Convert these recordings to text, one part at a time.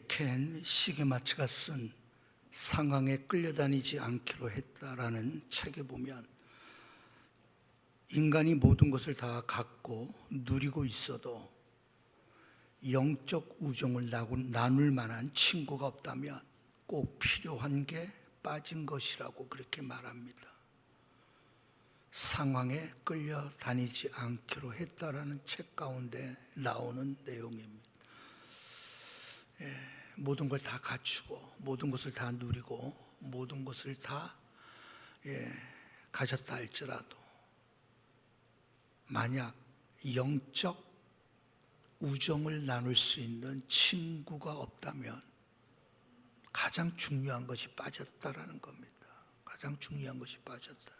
켄 시게마츠가 쓴 상황에 끌려다니지 않기로 했다라는 책에 보면 인간이 모든 것을 다 갖고 누리고 있어도 영적 우정을 나눌 만한 친구가 없다면 꼭 필요한 게 빠진 것이라고 그렇게 말합니다. 상황에 끌려다니지 않기로 했다라는 책 가운데 나오는 내용입니다. 모든 걸 다 갖추고 모든 것을 다 누리고 모든 것을 다 가졌다 할지라도 만약 영적 우정을 나눌 수 있는 친구가 없다면 가장 중요한 것이 빠졌다라는 겁니다. 가장 중요한 것이 빠졌다.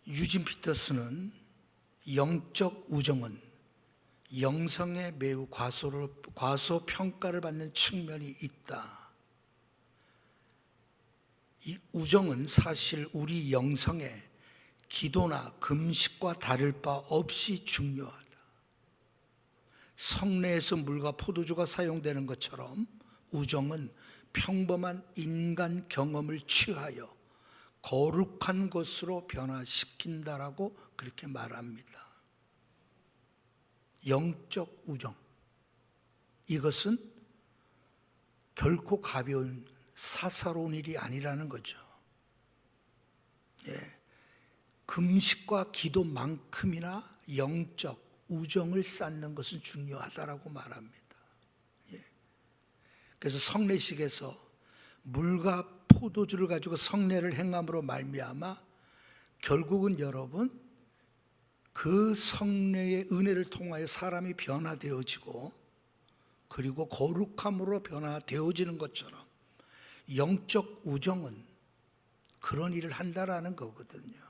유진 피터스는 영적 우정은 영성에 매우 과소평가를 받는 측면이 있다. 이 우정은 사실 우리 영성에 기도나 금식과 다를 바 없이 중요하다. 성례에서 물과 포도주가 사용되는 것처럼 우정은 평범한 인간 경험을 취하여 거룩한 것으로 변화시킨다라고 그렇게 말합니다. 영적 우정, 이것은 결코 가벼운 사사로운 일이 아니라는 거죠. 금식과 기도만큼이나 영적 우정을 쌓는 것은 중요하다라고 말합니다. 그래서 성례식에서 물과 포도주를 가지고 성례를 행함으로 말미암아 결국은 여러분 그 성례의 은혜를 통하여 사람이 변화되어지고 그리고 거룩함으로 변화되어지는 것처럼 영적 우정은 그런 일을 한다라는 거거든요.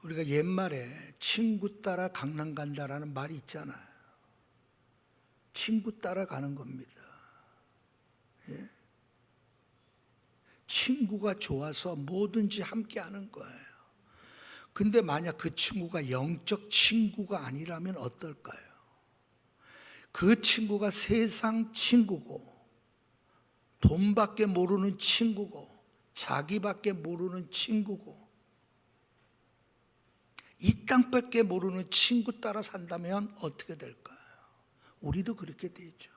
우리가 옛말에 친구 따라 강남 간다라는 말이 있잖아요. 친구 따라 가는 겁니다. 친구가 좋아서 뭐든지 함께 하는 거예요. 근데 만약 그 친구가 영적 친구가 아니라면 어떨까요? 그 친구가 세상 친구고 돈밖에 모르는 친구고 자기밖에 모르는 친구고 이 땅밖에 모르는 친구 따라 산다면 어떻게 될까요? 우리도 그렇게 되죠.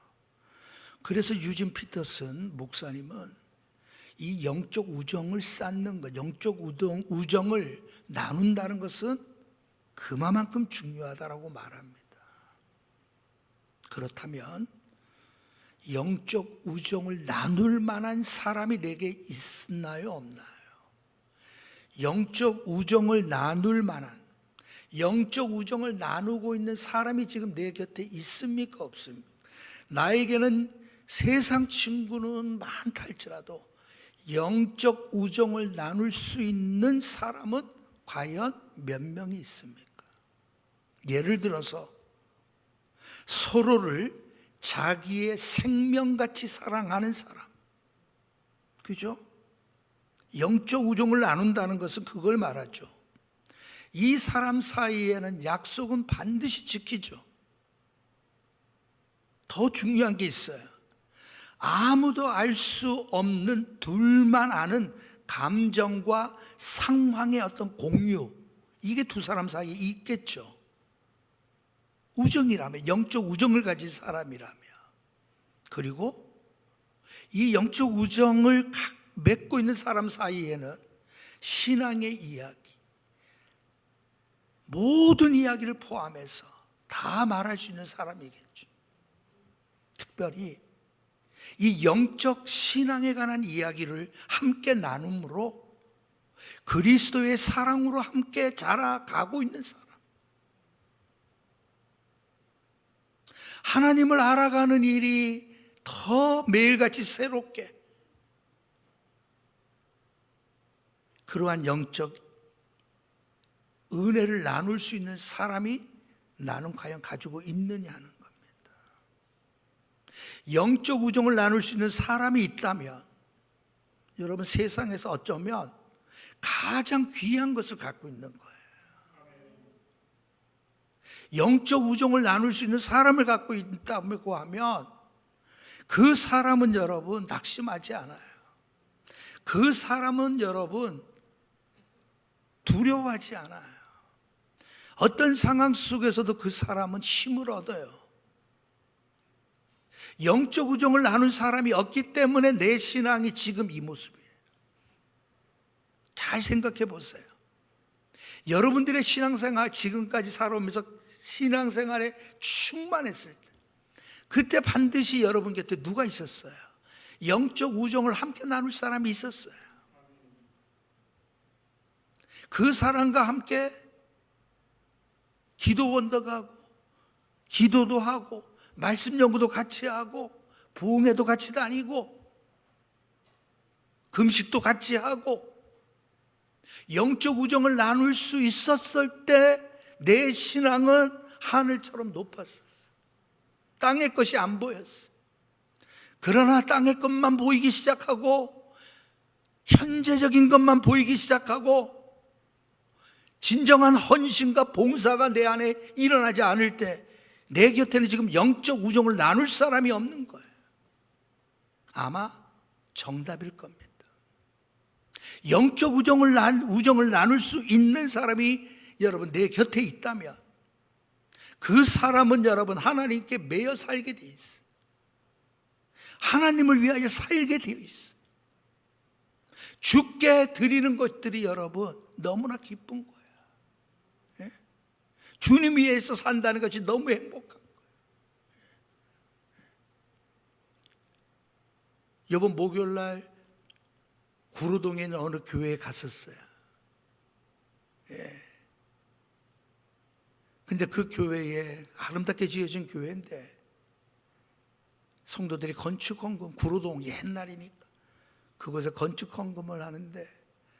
그래서 유진 피터슨 목사님은 이 영적 우정을 쌓는 것, 영적 우정을 나눈다는 것은 그만큼 중요하다라고 말합니다. 그렇다면 영적 우정을 나눌 만한 사람이 내게 있나요, 없나요? 영적 우정을 나눌 만한, 영적 우정을 나누고 있는 사람이 지금 내 곁에 있습니까, 없습니까? 나에게는 세상 친구는 많다 할지라도 영적 우정을 나눌 수 있는 사람은 과연 몇 명이 있습니까? 예를 들어서 서로를 자기의 생명같이 사랑하는 사람, 그죠? 영적 우정을 나눈다는 것은 그걸 말하죠. 이 사람 사이에는 약속은 반드시 지키죠. 더 중요한 게 있어요. 아무도 알 수 없는 둘만 아는 감정과 상황의 어떤 공유, 이게 두 사람 사이에 있겠죠. 우정이라면, 영적 우정을 가진 사람이라면. 그리고 이 영적 우정을 맺고 있는 사람 사이에는 신앙의 이야기, 모든 이야기를 포함해서 다 말할 수 있는 사람이겠죠. 특별히 이 영적 신앙에 관한 이야기를 함께 나눔으로 그리스도의 사랑으로 함께 자라가고 있는 사람, 하나님을 알아가는 일이 더 매일같이 새롭게 그러한 영적 은혜를 나눌 수 있는 사람이 나는 과연 가지고 있느냐 하는 겁니다. 영적 우정을 나눌 수 있는 사람이 있다면 여러분 세상에서 어쩌면 가장 귀한 것을 갖고 있는 거예요. 영적 우정을 나눌 수 있는 사람을 갖고 있다고 하면 그 사람은 여러분 낙심하지 않아요. 그 사람은 여러분 두려워하지 않아요. 어떤 상황 속에서도 그 사람은 힘을 얻어요. 영적 우정을 나눌 사람이 없기 때문에 내 신앙이 지금 이 모습이에요. 잘 생각해 보세요. 여러분들의 신앙생활 지금까지 살아오면서 신앙생활에 충만했을 때 그때 반드시 여러분 곁에 누가 있었어요? 영적 우정을 함께 나눌 사람이 있었어요. 그 사람과 함께 기도원도 가고 기도도 하고 말씀 연구도 같이 하고 부흥회도 같이 다니고 금식도 같이 하고 영적 우정을 나눌 수 있었을 때 내 신앙은 하늘처럼 높았었어. 땅의 것이 안 보였어. 그러나 땅의 것만 보이기 시작하고 현재적인 것만 보이기 시작하고 진정한 헌신과 봉사가 내 안에 일어나지 않을 때 내 곁에는 지금 영적 우정을 나눌 사람이 없는 거예요. 아마 정답일 겁니다. 영적 우정을 나눌 수 있는 사람이 여러분 내 곁에 있다면 그 사람은 여러분 하나님께 매여 살게 되어 있어요. 하나님을 위하여 살게 되어 있어요. 주께 드리는 것들이 여러분 너무나 기쁜 거예요. 예? 주님 위해서 산다는 것이 너무 행복한 거예요. 이번 목요일 날 구로동에 있는 어느 교회에 갔었어요. 예. 근데 그 교회에 아름답게 지어진 교회인데 성도들이 건축헌금, 구로동 옛날이니까 그곳에 건축헌금을 하는데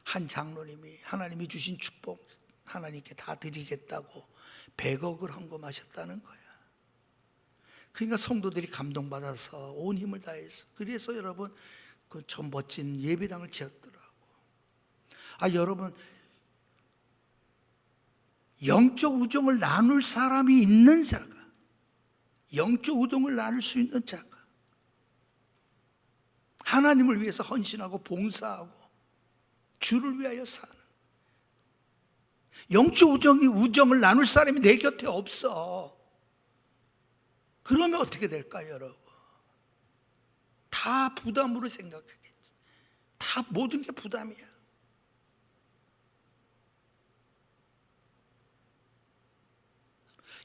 한 장로님이 하나님이 주신 축복 하나님께 다 드리겠다고 100억을 헌금하셨다는 거야. 그러니까 성도들이 감동받아서 온 힘을 다해서 그래서 여러분 그 참 멋진 예배당을 지었더라고. 여러분 영적 우정을 나눌 사람이 있는 자가 영적 우정을 나눌 수 있는 자가 하나님을 위해서 헌신하고 봉사하고 주를 위하여 사는 영적 우정을 나눌 사람이 내 곁에 없어. 그러면 어떻게 될까요, 여러분? 다 부담으로 생각하겠지. 다 모든 게 부담이야.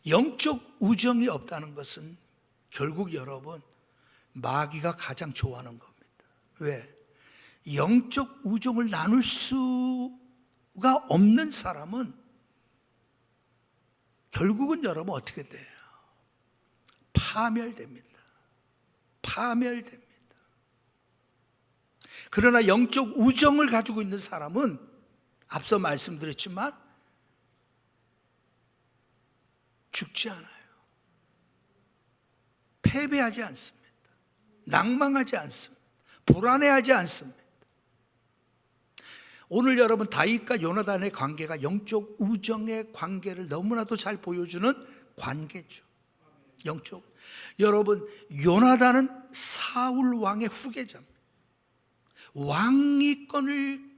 영적 우정이 없다는 것은 결국 여러분 마귀가 가장 좋아하는 겁니다. 왜? 영적 우정을 나눌 수가 없는 사람은 결국은 여러분 어떻게 돼요? 파멸됩니다. 파멸됩니다. 그러나 영적 우정을 가지고 있는 사람은 앞서 말씀드렸지만 죽지 않아요. 패배하지 않습니다. 낭망하지 않습니다. 불안해하지 않습니다. 오늘 여러분 다윗과 요나단의 관계가 영적 우정의 관계를 너무나도 잘 보여주는 관계죠. 영적. 여러분 요나단은 사울 왕의 후계자입니다. 왕위권을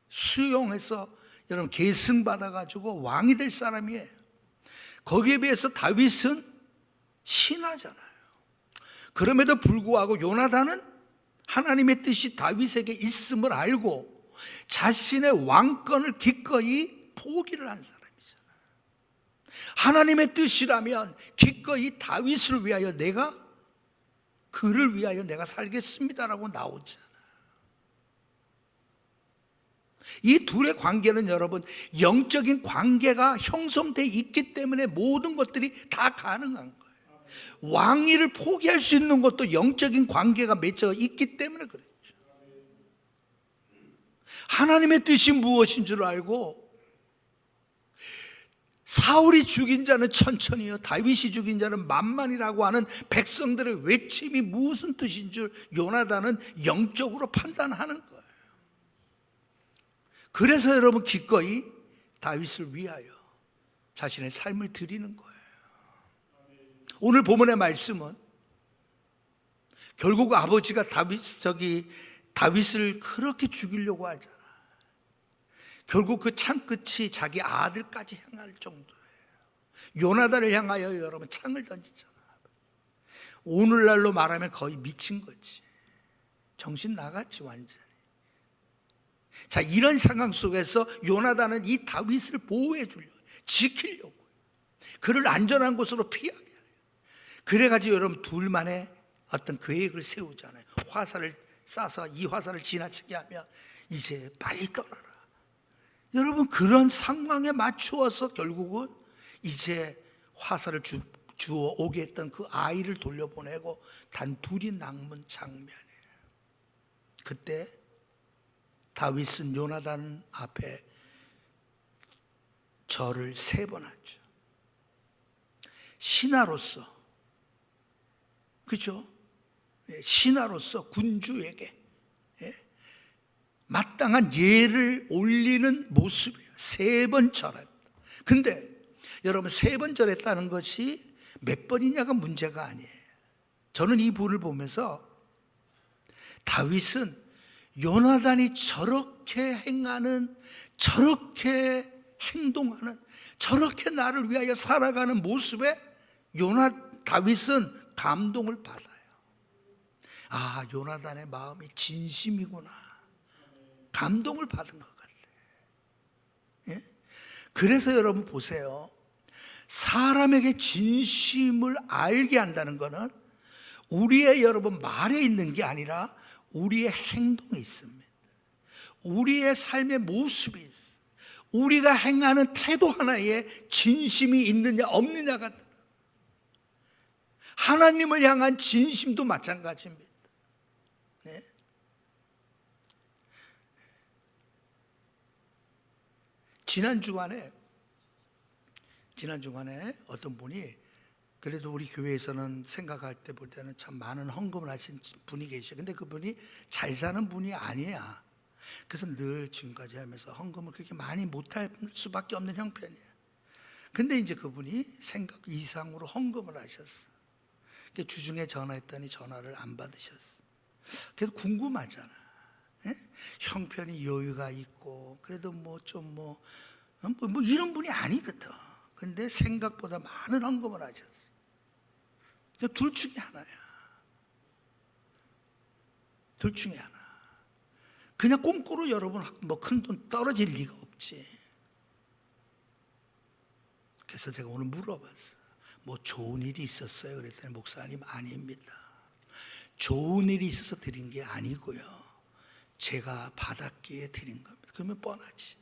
수용해서 여러분 계승받아가지고 왕이 될 사람이에요. 거기에 비해서 다윗은 신하잖아요. 그럼에도 불구하고 요나단은 하나님의 뜻이 다윗에게 있음을 알고 자신의 왕권을 기꺼이 포기를 한 사람이잖아요. 하나님의 뜻이라면 기꺼이 다윗을 위하여 그를 위하여 내가 살겠습니다라고 나오잖아요. 이 둘의 관계는 여러분 영적인 관계가 형성되어 있기 때문에 모든 것들이 다 가능한 거예요. 왕위를 포기할 수 있는 것도 영적인 관계가 맺혀 있기 때문에 그렇죠. 하나님의 뜻이 무엇인 줄 알고 사울이 죽인 자는 천천히요 다윗이 죽인 자는 만만이라고 하는 백성들의 외침이 무슨 뜻인 줄 요나단은 영적으로 판단하는 거예요. 그래서 여러분 기꺼이 다윗을 위하여 자신의 삶을 드리는 거예요. 오늘 본문의 말씀은 결국 아버지가 다윗을 그렇게 죽이려고 하잖아. 결국 그 창끝이 자기 아들까지 향할 정도예요. 요나단을 향하여 여러분 창을 던지잖아. 오늘날로 말하면 거의 미친 거지. 정신 나갔지 완전히. 자, 이런 상황 속에서 요나단은 이 다윗을 보호해 주려고, 지키려고, 그를 안전한 곳으로 피하게 해요. 그래가지고 여러분 둘만의 어떤 계획을 세우잖아요. 화살을 쏴서 이 화살을 지나치게 하면 이제 빨리 떠나라. 여러분 그런 상황에 맞추어서 결국은 이제 화살을 주어 오게 했던 그 아이를 돌려보내고 단 둘이 남은 장면이에요. 그때 다윗은 요나단 앞에 절을 3번 하죠. 신하로서, 그렇죠? 신하로서 군주에게 마땅한 예를 올리는 모습이에요. 3번 절했다. 근데 여러분 3번 절했다는 것이 몇 번이냐가 문제가 아니에요. 저는 이 부분을 보면서 다윗은 요나단이 저렇게 행하는, 저렇게 행동하는, 저렇게 나를 위하여 살아가는 모습에 다윗은 감동을 받아요. 아, 요나단의 마음이 진심이구나. 감동을 받은 것 같아요. 예? 그래서 여러분 보세요. 사람에게 진심을 알게 한다는 것은 우리의 여러분 말에 있는 게 아니라 우리의 행동에 있습니다. 우리의 삶의 모습이 있어요. 우리가 행하는 태도 하나에 진심이 있느냐 없느냐가, 하나님을 향한 진심도 마찬가지입니다. 네? 지난 주간에 어떤 분이, 그래도 우리 교회에서는 생각할 때 볼 때는 참 많은 헌금을 하신 분이 계셔요. 근데 그분이 잘 사는 분이 아니야. 그래서 늘 지금까지 하면서 헌금을 그렇게 많이 못할 수밖에 없는 형편이에요. 근데 이제 그분이 생각 이상으로 헌금을 하셨어. 주중에 전화했더니 전화를 안 받으셨어. 그래서 궁금하잖아. 예? 형편이 여유가 있고 그래도 뭐 이런 분이 아니거든. 근데 생각보다 많은 헌금을 하셨어요. 둘 중에 하나야. 둘 중에 하나. 그냥 꽁꼬로 여러분 뭐 큰 돈 떨어질 리가 없지. 그래서 제가 오늘 물어봤어요. 뭐 좋은 일이 있었어요? 그랬더니 목사님 아닙니다. 좋은 일이 있어서 드린 게 아니고요. 제가 받았기에 드린 겁니다. 그러면 뻔하지.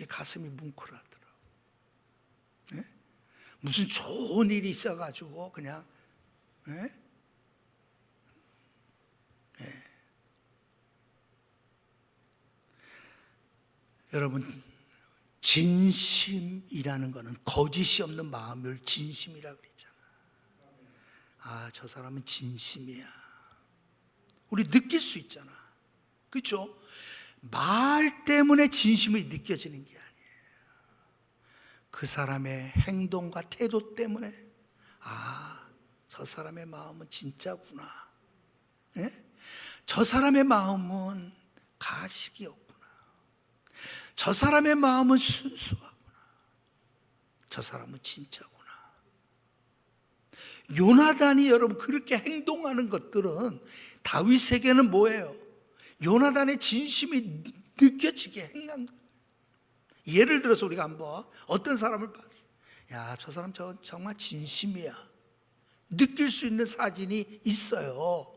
가슴이 뭉클하더라고. 네? 무슨 좋은 일이 있어가지고 그냥 네? 네. 여러분 진심이라는 것은 거짓이 없는 마음을 진심이라고 그랬잖아. 아, 저 사람은 진심이야. 우리 느낄 수 있잖아. 그렇죠? 말 때문에 진심이 느껴지는 게 아니에요. 그 사람의 행동과 태도 때문에 아, 저 사람의 마음은 진짜구나. 예? 저 사람의 마음은 가식이 없구나. 저 사람의 마음은 순수하구나. 저 사람은 진짜구나. 요나단이 여러분 그렇게 행동하는 것들은 다윗에게는 뭐예요? 요나단의 진심이 느껴지게 행한 거예요. 예를 들어서 우리가 한번 어떤 사람을 봤어. 야, 저 사람 정말 진심이야. 느낄 수 있는 사진이 있어요.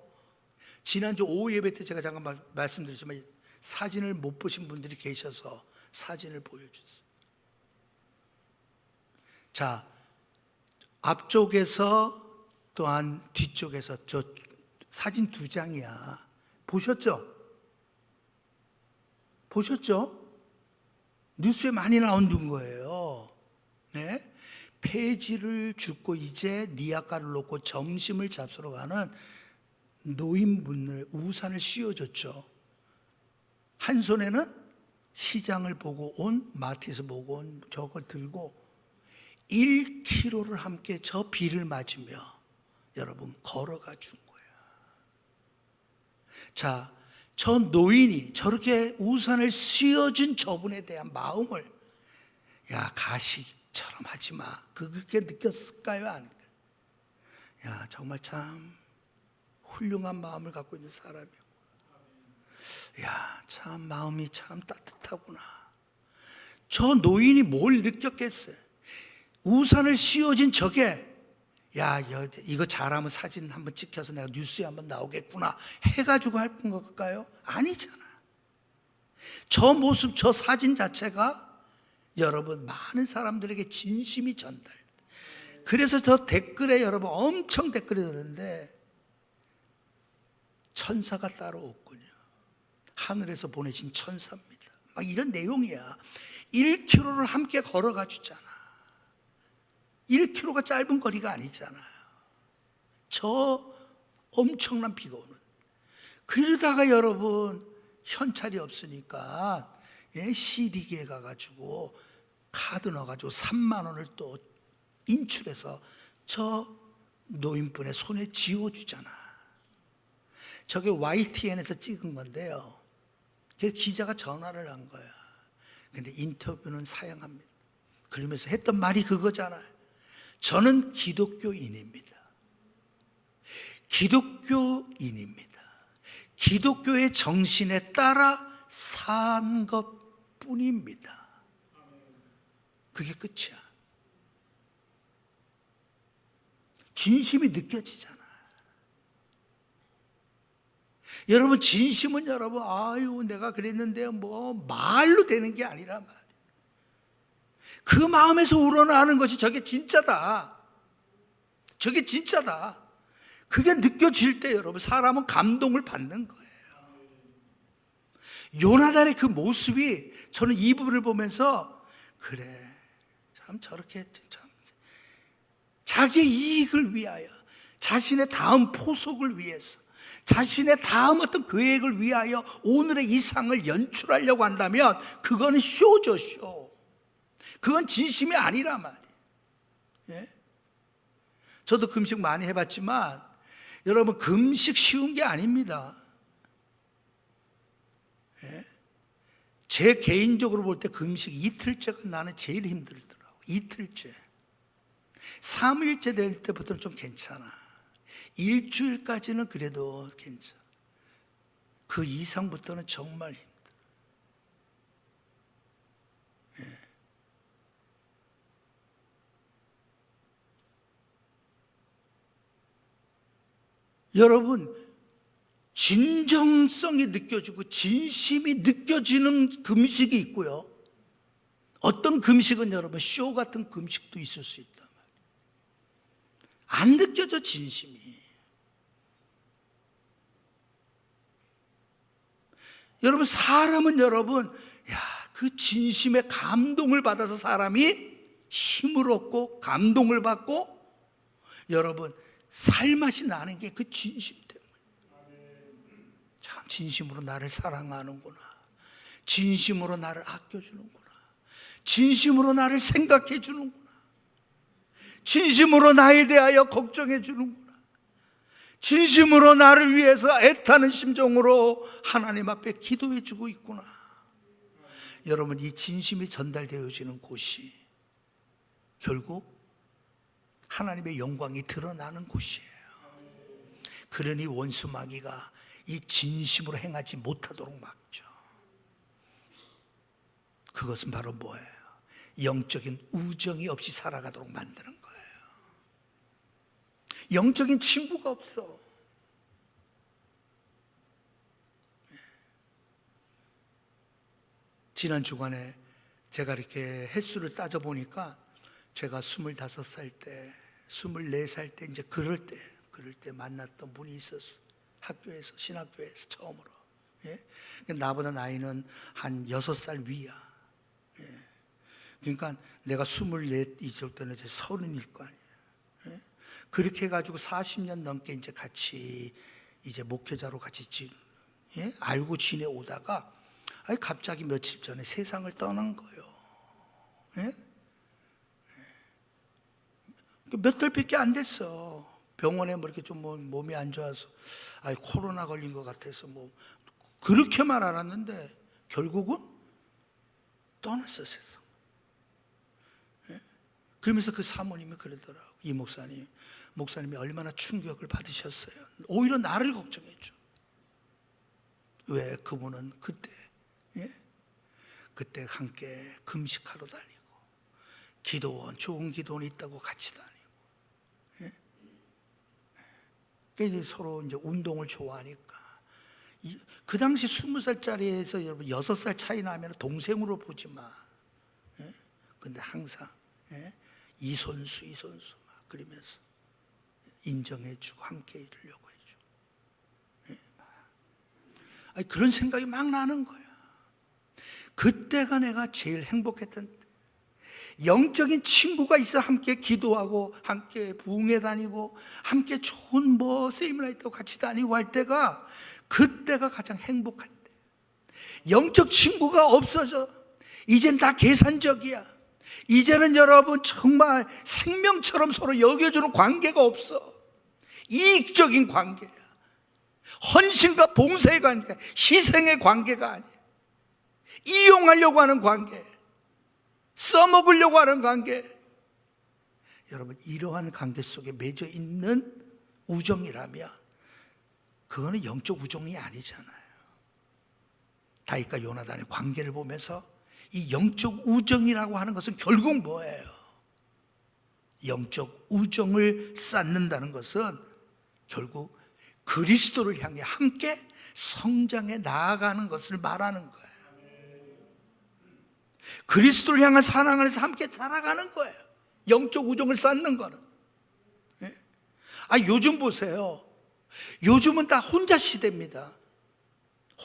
지난주 오후 예배 때 제가 잠깐 말씀드렸지만 사진을 못 보신 분들이 계셔서 사진을 보여주세요. 자, 앞쪽에서 또한 뒤쪽에서 저 사진 2장이야. 보셨죠? 뉴스에 많이 나온 거예요. 네? 폐지를 줍고 이제 니아가를 놓고 점심을 잡수러 가는 노인분을 우산을 씌워줬죠. 한 손에는 시장을 보고 온, 마트에서 보고 온 저걸 들고 1km를 함께 저 비를 맞으며 여러분 걸어가 준 거예요. 자, 저 노인이 저렇게 우산을 씌워준 저분에 대한 마음을, 야, 가시처럼 하지 마, 그렇게 느꼈을까요? 아닐까요? 야, 정말 참 훌륭한 마음을 갖고 있는 사람이고, 야, 참 마음이 참 따뜻하구나. 저 노인이 뭘 느꼈겠어요? 우산을 씌워진 저게, 야, 이거 잘하면 사진 한번 찍혀서 내가 뉴스에 한번 나오겠구나 해가지고 할 건가요? 아니잖아. 저 모습, 저 사진 자체가 여러분 많은 사람들에게 진심이 전달. 그래서 저 댓글에 여러분 엄청 댓글이 드는데, 천사가 따로 없군요. 하늘에서 보내신 천사입니다. 막 이런 내용이야. 1km를 함께 걸어가 주잖아. 1km가 짧은 거리가 아니잖아요. 저 엄청난 비가 오는. 그러다가 여러분 현찰이 없으니까 CD기에 가가지고 카드 넣어가지고 3만 원을 또 인출해서 저 노인분의 손에 쥐어주잖아. 저게 YTN에서 찍은 건데요. 기자가 전화를 한 거야. 근데 인터뷰는 사양합니다. 그러면서 했던 말이 그거잖아요. 저는 기독교인입니다. 기독교인입니다. 기독교의 정신에 따라 산 것뿐입니다. 그게 끝이야. 진심이 느껴지잖아. 여러분, 진심은 여러분, 아유, 내가 그랬는데 뭐 말로 되는 게 아니라 말이에요. 그 마음에서 우러나는 것이 저게 진짜다. 저게 진짜다. 그게 느껴질 때 여러분, 사람은 감동을 받는 거예요. 요나단의 그 모습이, 저는 이 부분을 보면서, 그래, 참 저렇게 참 자기 이익을 위하여, 자신의 다음 포석을 위해서, 자신의 다음 어떤 계획을 위하여 오늘의 이상을 연출하려고 한다면 그거는 쇼죠, 쇼. 그건 진심이 아니란 말이에요. 예? 저도 금식 많이 해봤지만 여러분, 금식 쉬운 게 아닙니다. 예? 제 개인적으로 볼 때 금식 이틀째가 나는 제일 힘들더라고. 이틀째. 3일째 될 때부터는 좀 괜찮아. 일주일까지는 그래도 괜찮아. 그 이상부터는 정말 힘들어. 예. 여러분, 진정성이 느껴지고 진심이 느껴지는 금식이 있고요. 어떤 금식은 여러분 쇼 같은 금식도 있을 수 있단 말이에요. 안 느껴져, 진심이. 여러분, 사람은 여러분, 야, 그 진심의 감동을 받아서 사람이 힘을 얻고 감동을 받고 여러분 살맛이 나는 게 그 진심 때문에. 참 진심으로 나를 사랑하는구나. 진심으로 나를 아껴주는구나. 진심으로 나를 생각해 주는구나. 진심으로 나에 대하여 걱정해 주는구나. 진심으로 나를 위해서 애타는 심정으로 하나님 앞에 기도해 주고 있구나. 여러분, 이 진심이 전달되어지는 곳이 결국 하나님의 영광이 드러나는 곳이에요. 그러니 원수 마귀가 이 진심으로 행하지 못하도록 막죠. 그것은 바로 뭐예요? 영적인 우정이 없이 살아가도록 만드는 거예요. 영적인 친구가 없어. 지난 주간에 제가 이렇게 횟수를 따져보니까 제가 25살 때, 24살 때 이제 그럴 때 만났던 분이 있었어. 학교에서, 신학교에서 처음으로. 예? 나보다 나이는 한 6살 위야. 예. 그러니까 내가 24 있을 때는 이제 30일 거 아니야. 예? 그렇게 해가지고 40년 넘게 이제 같이 이제 목회자로 같이 알고 지내오다가 아니 갑자기 며칠 전에 세상을 떠난 거예요. 예? 몇 달밖에 안 됐어. 병원에 뭐 이렇게 좀 몸이 안 좋아서 아니 코로나 걸린 것 같아서 뭐 그렇게만 알았는데 결국은 떠났어 세상. 예? 그러면서 그 사모님이 그러더라고. 이 목사님이 얼마나 충격을 받으셨어요. 오히려 나를 걱정했죠. 왜? 그분은 그때 그때 함께 금식하러 다니고 기도원, 좋은 기도원 있다고 같이 다니고 서로 이제 운동을 좋아하니까 그 당시 20살짜리에서 여러분 6살 차이 나면 동생으로 보지 마. 근데 항상 이선수 막 그러면서 인정해주고 함께 이루려고 해줘. 아니, 그런 생각이 막 나는 거야. 그때가 내가 제일 행복했던 때. 영적인 친구가 있어 함께 기도하고 함께 부흥회 다니고 함께 좋은 세미나 있다고 같이 다니고 할 때가 그때가 가장 행복한 때. 영적 친구가 없어져. 이젠 다 계산적이야. 이제는 여러분 정말 생명처럼 서로 여겨주는 관계가 없어. 이익적인 관계야. 헌신과 봉사의 관계, 희생의 관계가 아니야. 이용하려고 하는 관계, 써먹으려고 하는 관계. 여러분 이러한 관계 속에 맺어 있는 우정이라면 그거는 영적 우정이 아니잖아요. 다윗과 요나단의 관계를 보면서 이 영적 우정이라고 하는 것은 결국 뭐예요? 영적 우정을 쌓는다는 것은 결국 그리스도를 향해 함께 성장해 나아가는 것을 말하는 거예요. 그리스도를 향한 사랑 안에서 함께 자라가는 거예요. 영적 우정을 쌓는 거는. 요즘 보세요. 요즘은 다 혼자 시대입니다.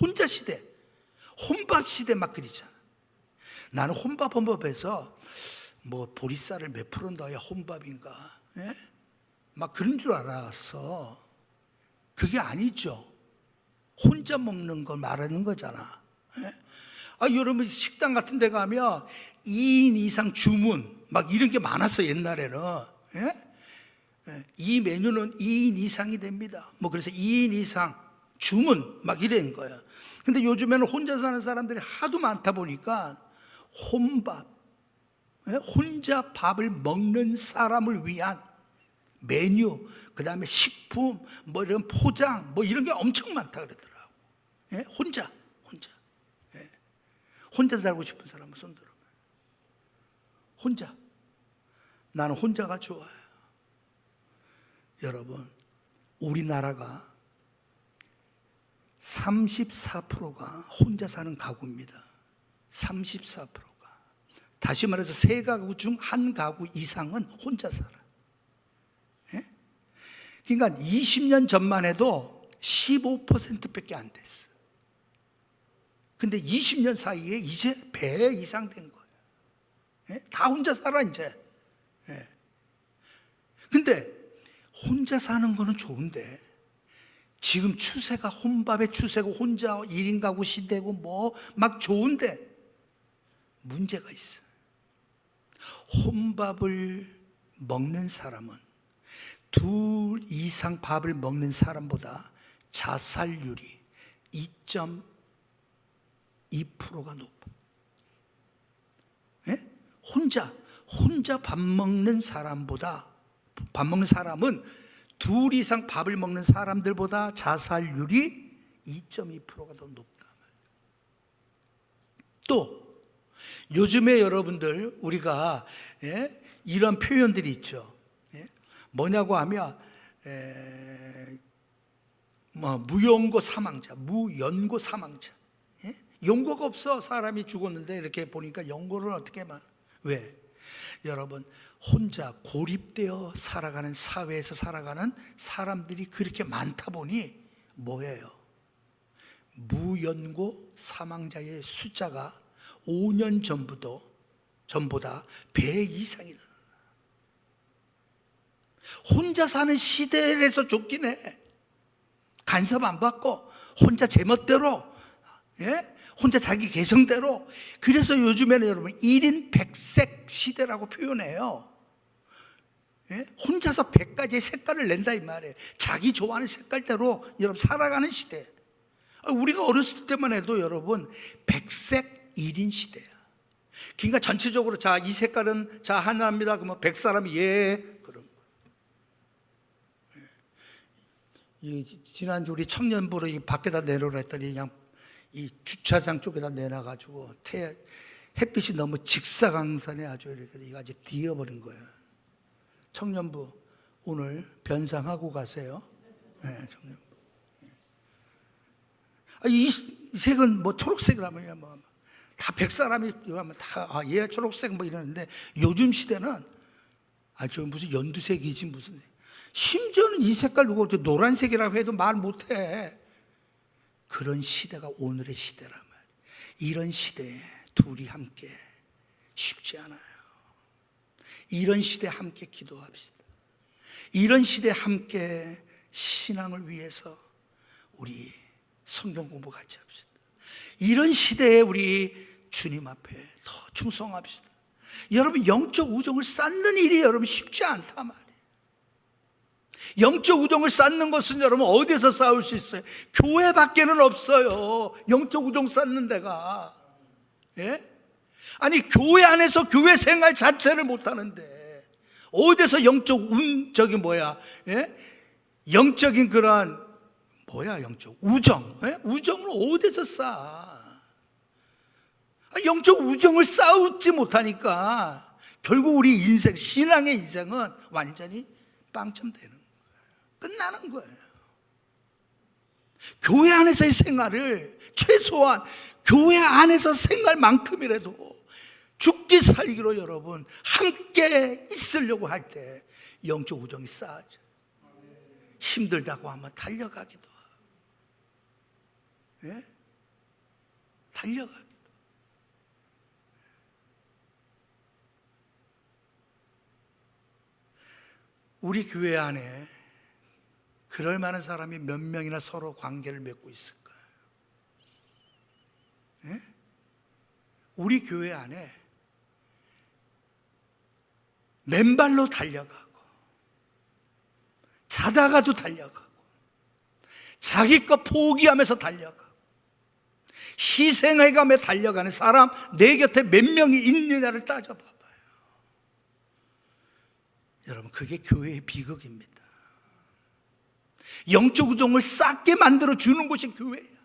혼자 시대. 혼밥 시대 막 그러잖아. 나는 혼밥에서 보리쌀을 몇 프로 넣어야 혼밥인가? 막 그런 줄 알았어. 그게 아니죠. 혼자 먹는 걸 말하는 거잖아. 여러분 식당 같은 데 가면 2인 이상 주문 막 이런 게 많았어 옛날에는. 이 메뉴는 2인 이상이 됩니다. 그래서 2인 이상 주문 막 이런 거야. 근데 요즘에는 혼자 사는 사람들이 하도 많다 보니까 혼밥, 혼자 밥을 먹는 사람을 위한 메뉴, 그 다음에 식품, 이런 포장, 이런 게 엄청 많다 그러더라고. 혼자 살고 싶은 사람은 손 들어봐. 혼자. 나는 혼자가 좋아요. 여러분, 우리나라가 34%가 혼자 사는 가구입니다. 34%가. 다시 말해서 3가구 중 1가구 이상은 혼자 살아. 그러니까 20년 전만 해도 15%밖에 안 됐어. 근데 20년 사이에 이제 배 이상 된 거예요. 다 혼자 살아 이제. 근데 혼자 사는 거는 좋은데 지금 추세가 혼밥의 추세고 혼자 1인 가구 시대고 막 좋은데 문제가 있어. 혼밥을 먹는 사람은 2 이상 밥을 먹는 사람보다 자살률이 2.2%가 높아. 혼자 밥 먹는 사람은 2 이상 밥을 먹는 사람들보다 자살률이 2.2%가 더 높다. 또 요즘에 여러분들 우리가 이런 표현들이 있죠. 뭐냐고 하면 무연고 사망자, 무연고 사망자. 연고가 없어. 사람이 죽었는데 이렇게 보니까 연고를 어떻게 왜? 여러분 혼자 고립되어 살아가는 사회에서 살아가는 사람들이 그렇게 많다 보니 뭐예요? 무연고 사망자의 숫자가 5년 전보다 배 이상이 늘어나. 혼자 사는 시대에서 좋긴 해. 간섭 안 받고 혼자 제멋대로 혼자 자기 개성대로. 그래서 요즘에는 여러분 1인 100색 시대라고 표현해요. 예? 혼자서 100가지의 색깔을 낸다 이 말이에요. 자기 좋아하는 색깔대로 여러분 살아가는 시대. 우리가 어렸을 때만 해도 여러분 100색 1인 시대야. 그러니까 전체적으로 자, 이 색깔은 자 하나입니다. 그러면 100사람이 예 그런 거예요. 지난주 우리 청년부로 이 밖에다 내놓으라 했더니 그냥 이 주차장 쪽에다 내놔가지고 햇빛이 너무 직사광선에 아주 이렇게 아주 뒤어버린 거예요. 청년부 오늘 변상하고 가세요. 네, 청년부. 이 색은 뭐 초록색이라면 뭐 다 100사람이 이러면 다 얘 초록색 뭐 이러는데 요즘 시대는 저 무슨 연두색이지 무슨, 심지어는 이 색깔 누가 노란색이라고 해도 말 못해. 그런 시대가 오늘의 시대란 말이에요. 이런 시대에 둘이 함께 쉽지 않아요. 이런 시대에 함께 기도합시다. 이런 시대에 함께 신앙을 위해서 우리 성경 공부 같이 합시다. 이런 시대에 우리 주님 앞에 더 충성합시다. 여러분 영적 우정을 쌓는 일이 여러분 쉽지 않단 말이에요. 영적 우정을 쌓는 것은 여러분 어디서 쌓을 수 있어요? 교회 밖에는 없어요. 영적 우정 쌓는 데가. 예? 아니 교회 안에서 교회 생활 자체를 못하는데 어디서 영적 예? 영적인 그러한 영적 우정, 예? 우정을 어디서 쌓아? 영적 우정을 쌓지 못하니까 결국 우리 인생, 신앙의 인생은 완전히 빵점되는 거예요. 끝나는 거예요. 교회 안에서의 생활을 최소한 교회 안에서 생활만큼이라도 죽기 살기로 여러분 함께 있으려고 할 때 영적 우정이 쌓아져. 힘들다고 하면 달려가기도 하고, 예? 달려가기도. 우리 교회 안에 그럴 만한 사람이 몇 명이나 서로 관계를 맺고 있을까요? 예? 우리 교회 안에 맨발로 달려가고 자다가도 달려가고 자기 것 포기하면서 달려가고 희생해가며 달려가는 사람 내 곁에 몇 명이 있느냐를 따져봐봐요. 여러분 그게 교회의 비극입니다. 영적 우정을 쌓게 만들어 주는 곳이 교회예요.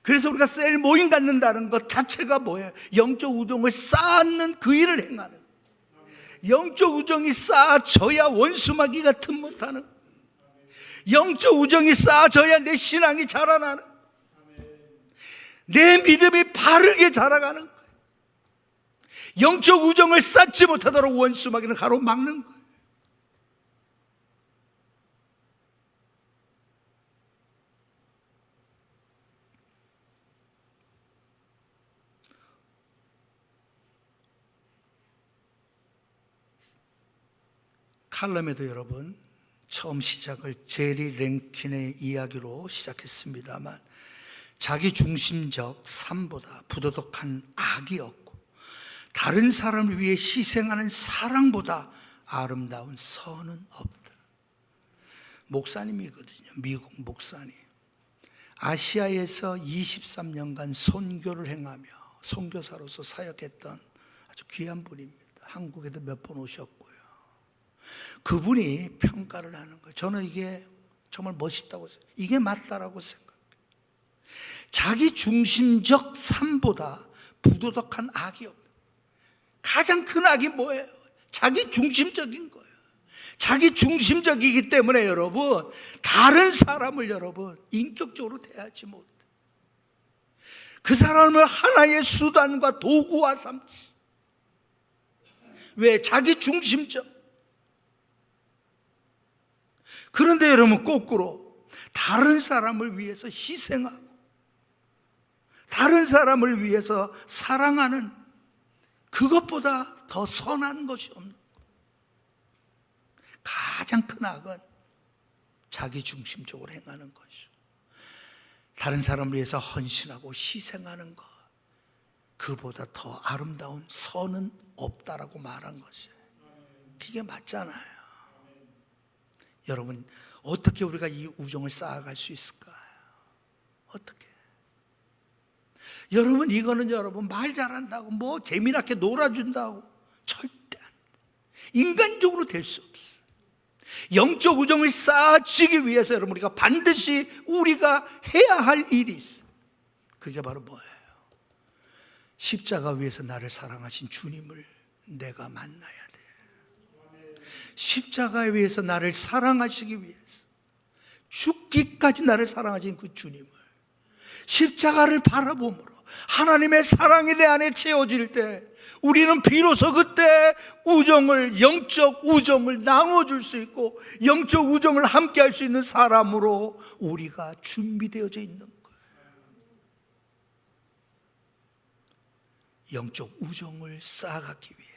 그래서 우리가 셀 모임 갖는다는 것 자체가 뭐예요? 영적 우정을 쌓는 그 일을 행하는, 영적 우정이 쌓아져야 원수마귀 같은 못하는, 영적 우정이 쌓아져야 내 신앙이 자라나는, 내 믿음이 바르게 자라가는 거예요. 영적 우정을 쌓지 못하도록 원수마귀는 가로막는 거예요. 칼럼에도 여러분 처음 시작을 제리 랭킨의 이야기로 시작했습니다만 자기 중심적 삶보다 부도덕한 악이 없고 다른 사람을 위해 희생하는 사랑보다 아름다운 선은 없다. 목사님이거든요. 미국 목사님. 아시아에서 23년간 선교를 행하며 선교사로서 사역했던 아주 귀한 분입니다. 한국에도 몇 번 오셨고요. 그분이 평가를 하는 거예요. 저는 이게 정말 멋있다고 생각해요. 이게 맞다라고 생각해요. 자기 중심적 삶보다 부도덕한 악이 없다. 가장 큰 악이 뭐예요? 자기 중심적인 거예요. 자기 중심적이기 때문에 여러분 다른 사람을 여러분 인격적으로 대하지 못해. 그 사람을 하나의 수단과 도구와 삼지. 왜? 자기 중심적. 그런데 여러분 거꾸로 다른 사람을 위해서 희생하고 다른 사람을 위해서 사랑하는 그것보다 더 선한 것이 없는 것. 가장 큰 악은 자기 중심적으로 행하는 것이죠. 다른 사람을 위해서 헌신하고 희생하는 것, 그보다 더 아름다운 선은 없다라고 말한 것이에요. 그게 맞잖아요. 여러분, 어떻게 우리가 이 우정을 쌓아갈 수 있을까요? 어떻게? 여러분, 이거는 여러분 말 잘한다고 뭐 재미나게 놀아준다고 절대 안 돼. 인간적으로 될 수 없어. 영적 우정을 쌓아지기 위해서 여러분, 우리가 반드시 우리가 해야 할 일이 있어. 그게 바로 뭐예요? 십자가 위에서 나를 사랑하신 주님을 내가 만나야 돼. 십자가에 위해서 나를 사랑하시기 위해서 죽기까지 나를 사랑하신 그 주님을 십자가를 바라보므로 하나님의 사랑이 내 안에 채워질 때 우리는 비로소 그때 우정을, 영적 우정을 나눠줄 수 있고 영적 우정을 함께 할 수 있는 사람으로 우리가 준비되어져 있는 거예요. 영적 우정을 쌓아가기 위해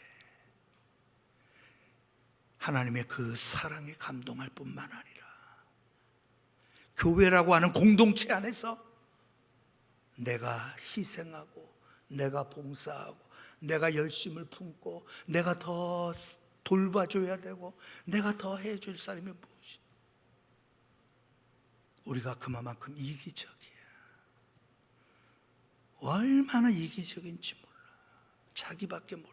하나님의 그 사랑에 감동할 뿐만 아니라 교회라고 하는 공동체 안에서 내가 희생하고 내가 봉사하고 내가 열심을 품고 내가 더 돌봐줘야 되고 내가 더 해줄 사람이 무엇이? 우리가 그만큼 이기적이야. 얼마나 이기적인지 몰라. 자기밖에 몰라.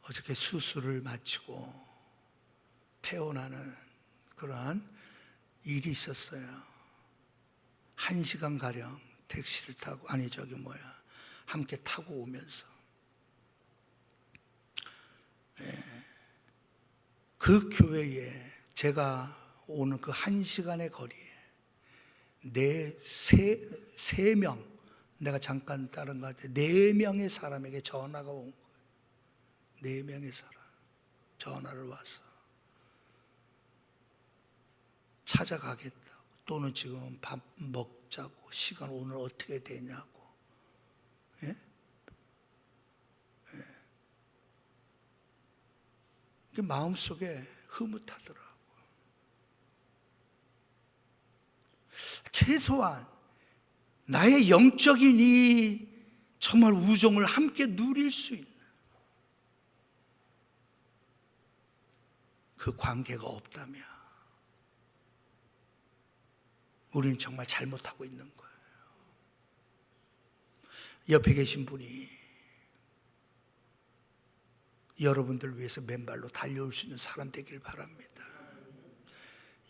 어저께 수술을 마치고 퇴원하는 그러한 일이 있었어요. 1시간가량 택시를 타고, 함께 타고 오면서 그 교회에 제가 오는 그 1시간의 거리에 세 명, 내가 잠깐 다른 것 같아, 4명의 사람에게 전화가 온 거예요. 4명의 사람 전화를 와서 찾아가겠다고, 또는 지금 밥 먹자고, 시간 오늘 어떻게 되냐고. 예? 예. 마음속에 흐뭇하더라고요. 최소한 나의 영적인 이 정말 우정을 함께 누릴 수 있는 그 관계가 없다면 우리는 정말 잘못하고 있는 거예요. 옆에 계신 분이 여러분들 위해서 맨발로 달려올 수 있는 사람 되길 바랍니다.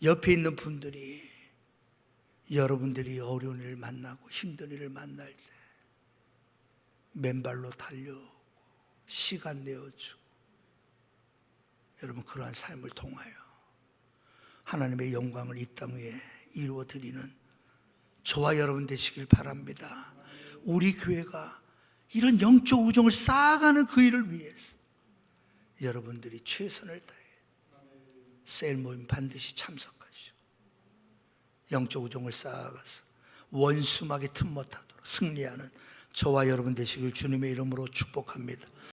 옆에 있는 분들이 여러분들이 어려운 일을 만나고 힘든 일을 만날 때 맨발로 달려오고 시간 내어주고, 여러분 그러한 삶을 통하여 하나님의 영광을 이 땅 위에 이루어드리는 저와 여러분 되시길 바랍니다. 우리 교회가 이런 영적 우정을 쌓아가는 그 일을 위해서 여러분들이 최선을 다해 셀 모임 반드시 참석하시고 영적 우정을 쌓아가서 원수막에 틈 못하도록 승리하는 저와 여러분 되시길 주님의 이름으로 축복합니다.